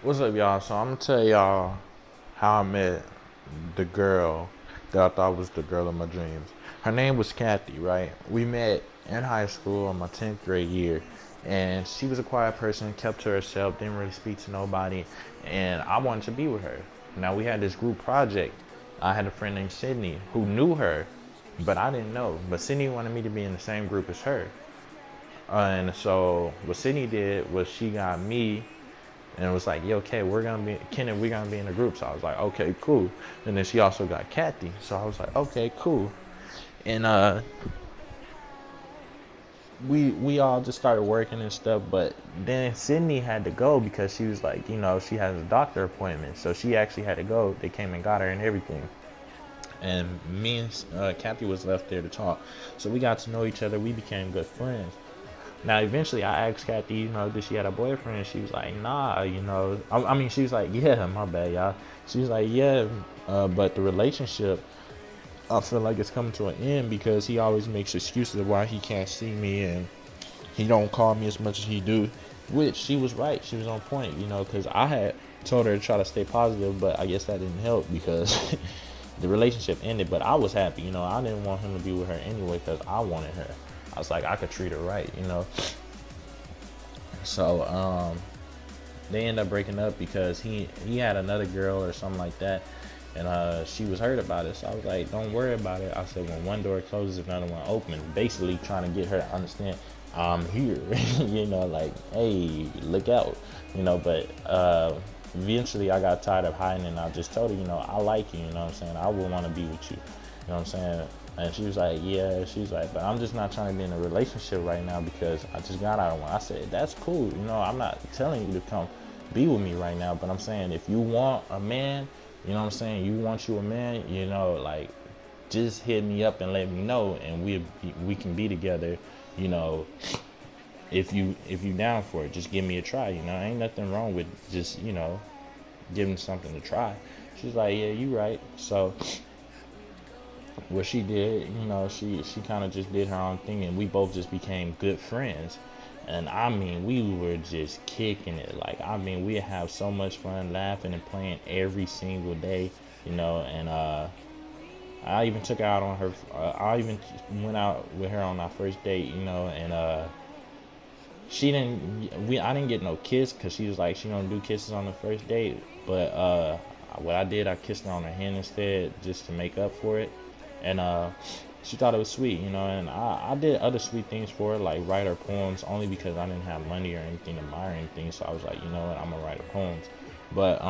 What's up, y'all? So I'm gonna tell y'all how I met the girl that I thought was the girl of my dreams. Her name was Kathy, right? We met in high school in my 10th grade year, and she was a quiet person, kept to herself, didn't really speak to nobody, and I wanted to be with her. Now we had this group project. I had a friend named Sydney who knew her, but I didn't know. But Sydney wanted me to be in the same group as her. And so what Sydney did was she got me and it was like, yo, okay, we're gonna be in a group. So I was like, okay, cool. And then she also got Kathy. So I was like, okay, cool. And we all just started working and stuff. But then Sydney had to go because she was like, she has a doctor appointment. So she actually had to go. They came and got her and everything. And me and Kathy was left there to talk. So we got to know each other. We became good friends. Now, eventually, I asked Kathy, did she have a boyfriend? And she was like, nah, I mean, she was like, yeah, my bad, y'all. She was like, yeah, but the relationship, I feel like it's coming to an end because he always makes excuses of why he can't see me and he don't call me as much as he do. Which she was right. She was on point, because I had told her to try to stay positive, but I guess that didn't help because the relationship ended. But I was happy, I didn't want him to be with her anyway because I wanted her. I was like, I could treat her right. So they ended up breaking up because he had another girl or something like that, and she was hurt about it. So I was like, don't worry about it. I said, when one door closes, another one opens. Basically, trying to get her to understand I'm here. Like, hey, look out. But eventually, I got tired of hiding, and I just told her, I like you. You know what I'm saying? I would want to be with you. You know what I'm saying? And she was like, yeah, she's like, but I'm just not trying to be in a relationship right now because I just got out of one. I said, that's cool. I'm not telling you to come be with me right now, but I'm saying if you want a man, you know what I'm saying? You want you a man, like just hit me up and let me know and we can be together, you know, if you down for it, just give me a try, ain't nothing wrong with just, giving something to try. She's like, yeah, you right. So what she did, she kind of just did her own thing, and we both just became good friends. And I mean, we were just kicking it. Like, I mean, we have so much fun laughing and playing every single day, And I even took her out on her. I even went out with her on our first date, and she didn't. I didn't get no kiss because she was like she don't do kisses on the first date. But what I did, I kissed her on her hand instead, just to make up for it, and she thought it was sweet, and I did other sweet things for her, like write her poems, only because I didn't have money or anything to buy her anything. So I was like, you know what, I'm gonna write her poems. But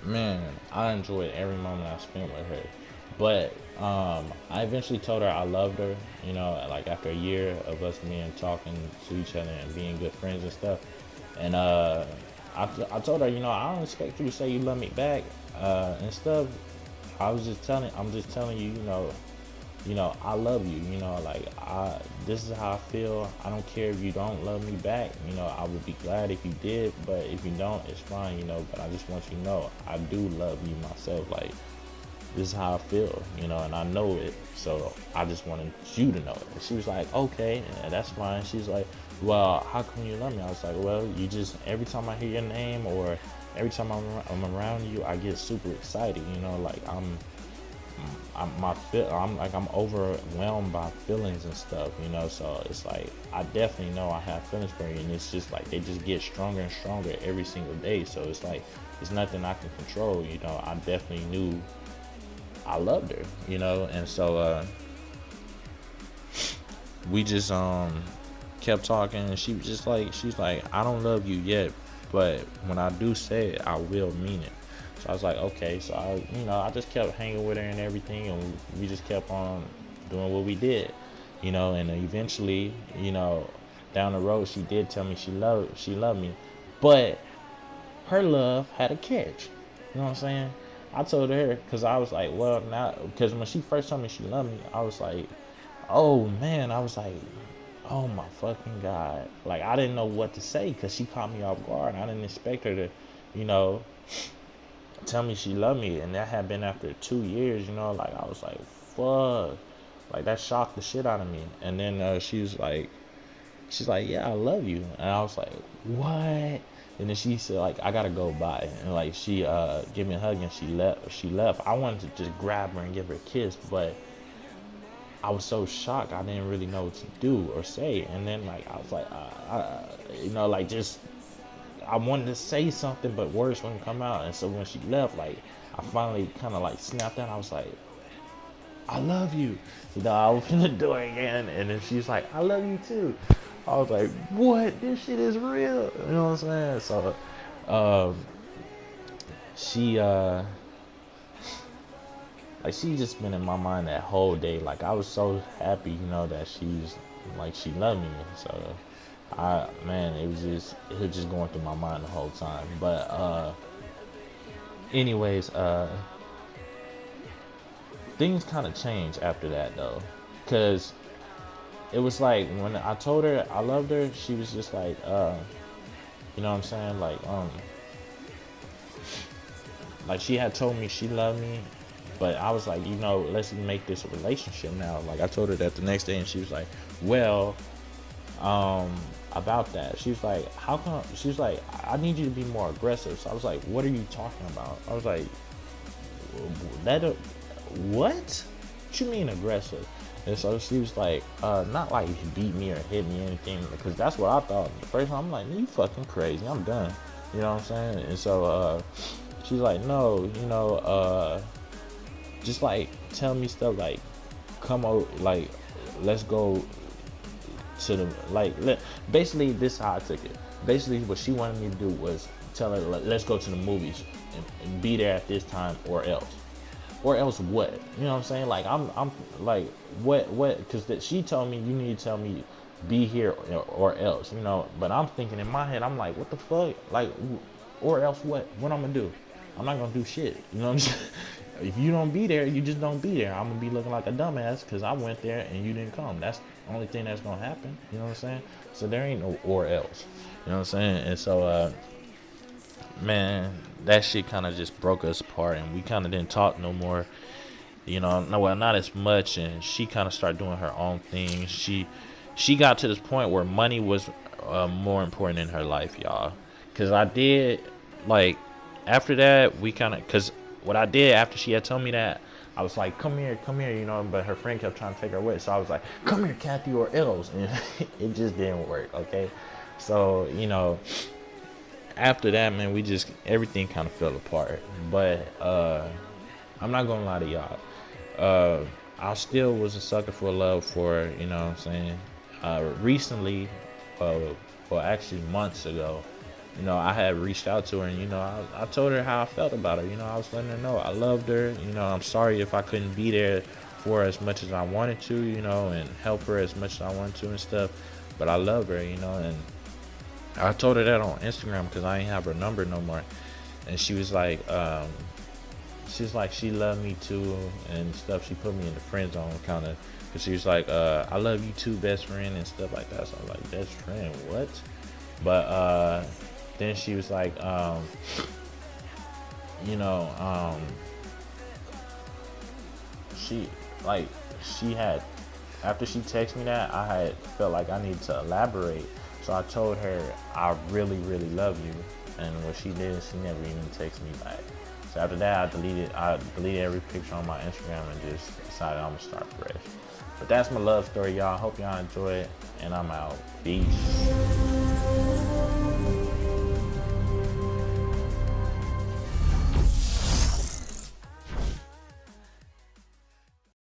man, I enjoyed every moment I spent with her. But I eventually told her I loved her, like after a year of us being talking to each other and being good friends and stuff. And I told her, I don't expect you to say you love me back and stuff. I'm just telling you, I love you, like this is how I feel. I don't care if you don't love me back, I would be glad if you did, but if you don't, it's fine, but I just want you to know I do love you myself. Like, this is how I feel, and I know it, so I just wanted you to know it. And she was like, okay, that's fine. She's like, well, how come you love me? I was like, well, you just, every time I hear your name or every time I'm around you, I get super excited, like I'm overwhelmed by feelings and stuff, so it's like, I definitely know I have feelings for you, and it's just like, they just get stronger and stronger every single day, so it's like, it's nothing I can control, I definitely knew I loved her, and so we just kept talking, and she's like, I don't love you yet, but when I do say it, I will mean it. So I was like, okay. So I just kept hanging with her and everything, and we just kept on doing what we did, and eventually, down the road, she did tell me she loved me, but her love had a catch. You know what I'm saying? I told her because I was like, well, now, because when she first told me she loved me, I was like, oh man, I was like, oh my fucking god, like I didn't know what to say because she caught me off guard. I didn't expect her to, you know, tell me she loved me, and that had been after 2 years. Like I was like, fuck, like that shocked the shit out of me. And then she's like, yeah, I love you, and I was like, what? And then she said like, I gotta go by, and like she gave me a hug and she left. I wanted to just grab her and give her a kiss, but I was so shocked I didn't really know what to do or say. And then like I was like like just I wanted to say something, but words wouldn't come out. And so when she left, like I finally kind of like snapped out. I was like, I love you. I opened the door again, and then she's like, I love you too. I was like, what? This shit is real. You know what I'm saying? So, she, like, she just been in my mind that whole day. Like, I was so happy, that she loved me. So, man, it was just going through my mind the whole time. But, anyways, things kind of changed after that though, because it was like when I told her I loved her, she was just like, you know what I'm saying, like she had told me she loved me, but I was like, let's make this a relationship now. Like I told her that the next day, and she was like, well, about that, she was like, how come? She was like, I need you to be more aggressive. So I was like, what are you talking about? I was like, what? What you mean aggressive? And so she was like, not like beat me or hit me or anything, because that's what I thought. The first time I'm like, you fucking crazy, I'm done. You know what I'm saying? And so she's like, no, just like tell me stuff like, come out, like let's go to the basically this is how I took it. Basically what she wanted me to do was tell her, let's go to the movies and be there at this time or else. Or else what? You know what I'm saying? Like I'm like what? Because she told me, you need to tell me be here or else. But I'm thinking in my head, I'm like, what the fuck? Like, or else what? What I'm gonna do? I'm not gonna do shit. You know what I'm saying? If you don't be there, you just don't be there. I'm gonna be looking like a dumbass because I went there and you didn't come. That's the only thing that's gonna happen. You know what I'm saying? So there ain't no or else. You know what I'm saying? And so man, that shit kind of just broke us apart, and we kind of didn't talk no more. No, well, not as much. And she kind of started doing her own thing. She got to this point where money was more important in her life, y'all. Cause I did like after that we kind of, cause what I did after she had told me that, I was like, come here, but her friend kept trying to take her away. So I was like, come here, Kathy, or else, and it just didn't work. Okay, so after that, man, everything kind of fell apart. But I'm not gonna lie to y'all, I still was a sucker for love for, what I'm saying, recently, well actually months ago, I had reached out to her, and I told her how I felt about her. I was letting her know I loved her. I'm sorry if I couldn't be there for her as much as I wanted to, and help her as much as I wanted to and stuff, but I love her, and I told her that on Instagram because I ain't have her number no more. And she was like, she loved me too and stuff. She put me in the friend zone kind of, because she was like, I love you too, best friend, and stuff like that. So I was like, best friend, what? But then she was like, she had, after she texted me that, I had felt like I needed to elaborate. So I told her I really, really love you, and what she did, she never even texted me back. So after that, I deleted every picture on my Instagram and just decided I'm gonna start fresh. But that's my love story, y'all. Hope y'all enjoy it, and I'm out. Peace.